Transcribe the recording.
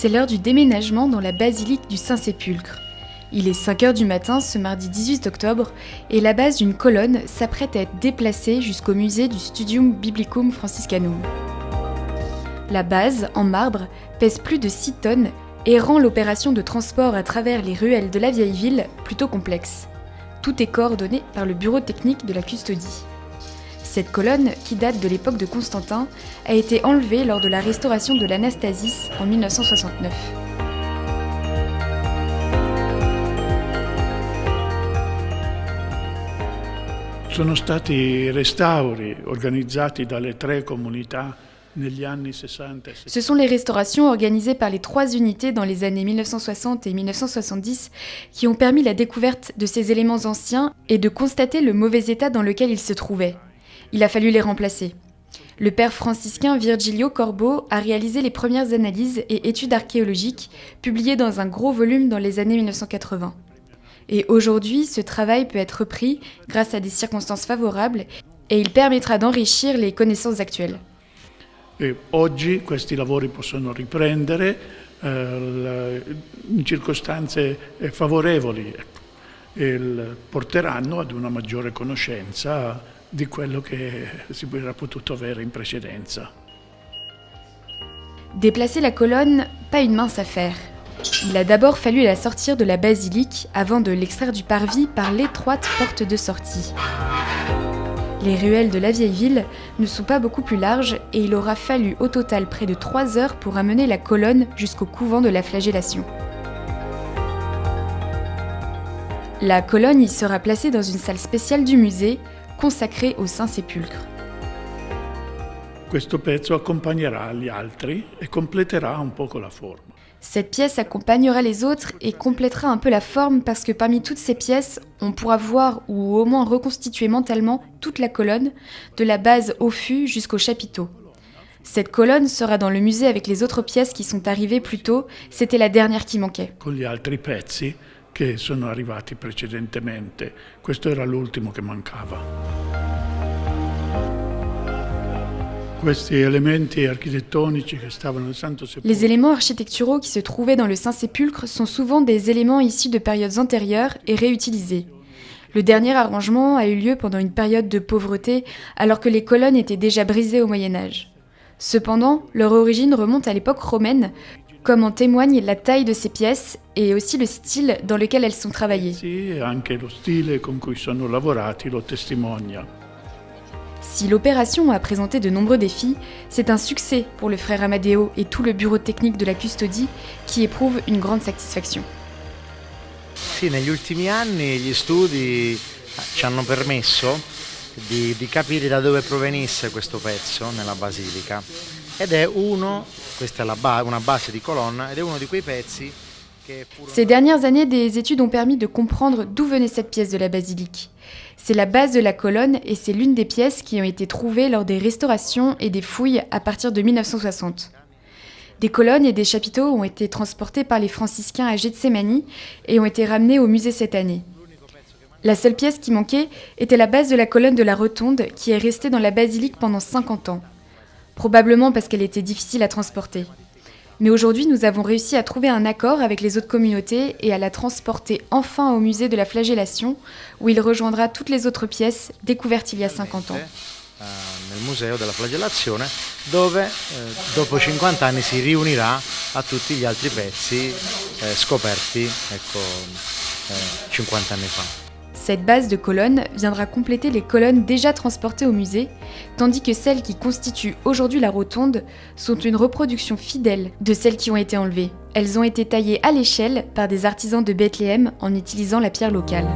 C'est l'heure du déménagement dans la basilique du Saint-Sépulcre. Il est 5h du matin ce mardi 18 octobre et la base d'une colonne s'apprête à être déplacée jusqu'au musée du Studium Biblicum Franciscanum. La base, en marbre, pèse plus de 6 tonnes et rend l'opération de transport à travers les ruelles de la vieille ville plutôt complexe. Tout est coordonné par le bureau technique de la custodie. Cette colonne, qui date de l'époque de Constantin, a été enlevée lors de la restauration de l'Anastasis en 1969. Sono stati restauri organizzati dalle 3 comunità negli anni 60 e 70. Ce sont les restaurations organisées par les 3 unités dans les années 1960 et 1970 qui ont permis la découverte de ces éléments anciens et de constater le mauvais état dans lequel ils se trouvaient. Il a fallu les remplacer. Le père franciscain Virgilio Corbo a réalisé les premières analyses et études archéologiques publiées dans un gros volume dans les années 1980. Et aujourd'hui, ce travail peut être repris grâce à des circonstances favorables et il permettra d'enrichir les connaissances actuelles. E oggi questi lavori possono riprendere in circostanze favorevoli e porteranno ad una maggiore conoscenza di quello che si era potuto avere in precedenza. Déplacer la colonne, pas une mince affaire. Il a d'abord fallu la sortir de la basilique avant de l'extraire du parvis par l'étroite porte de sortie. Les ruelles de la vieille ville ne sont pas beaucoup plus larges et il aura fallu au total près de 3 heures pour amener la colonne jusqu'au couvent de la Flagellation. La colonne y sera placée dans une salle spéciale du musée, consacrée au Saint-Sépulcre. Questo pezzo accompagnerà gli altri e completerà un poco la forma. Cette pièce accompagnera les autres et complétera un peu la forme parce que parmi toutes ces pièces, on pourra voir ou au moins reconstituer mentalement toute la colonne, de la base au fût jusqu'au chapiteau. Cette colonne sera dans le musée avec les autres pièces qui sont arrivées plus tôt, c'était la dernière qui manquait. Con gli altri pezzi che sono arrivati precedentemente, questo era l'ultimo che mancava. Questi elementi architettonici che stavano nel Santo Sepolcro. Les éléments architecturaux qui se trouvaient dans le Saint-Sépulcre sont souvent des éléments issus de périodes antérieures et réutilisés. Le dernier arrangement a eu lieu pendant une période de pauvreté, alors que les colonnes étaient déjà brisées au Moyen-Âge. Cependant, leur origine remonte à l'époque romaine, comme en témoigne la taille de ces pièces et aussi le style dans lequel elles sont travaillées. Sì, e anche lo stile con cui sono lavorati lo testimonia. Si l'opération a présenté de nombreux défis, c'est un succès pour le frère Amadeo et tout le bureau technique de la custodie qui éprouve une grande satisfaction. Sì, negli ultimi anni gli studi ci hanno permesso di capire da dove provenisse questo pezzo nella basilica ed è questa è una base di colonna ed è uno di quei pezzi che furono... Ces dernières années, des études ont permis de comprendre d'où venait cette pièce de la basilique. C'est la base de la colonne et c'est l'une des pièces qui ont été trouvées lors des restaurations et des fouilles à partir de 1960. Des colonnes et des chapiteaux ont été transportés par les franciscains à Getsemani et ont été ramenés au musée cette année. La seule pièce qui manquait était la base de la colonne de la rotonde qui est restée dans la basilique pendant 50 ans. Probablement parce qu'elle était difficile à transporter. Mais aujourd'hui, nous avons réussi à trouver un accord avec les autres communautés et à la transporter enfin au musée de la Flagellation, où il rejoindra toutes les autres pièces découvertes il y a 50 ans. Nel museo della Flagellazione, dove dopo 50 anni si riunirà a tutti gli altri pezzi scoperti 50 anni fa. Cette base de colonnes viendra compléter les colonnes déjà transportées au musée, tandis que celles qui constituent aujourd'hui la rotonde sont une reproduction fidèle de celles qui ont été enlevées. Elles ont été taillées à l'échelle par des artisans de Bethléem en utilisant la pierre locale.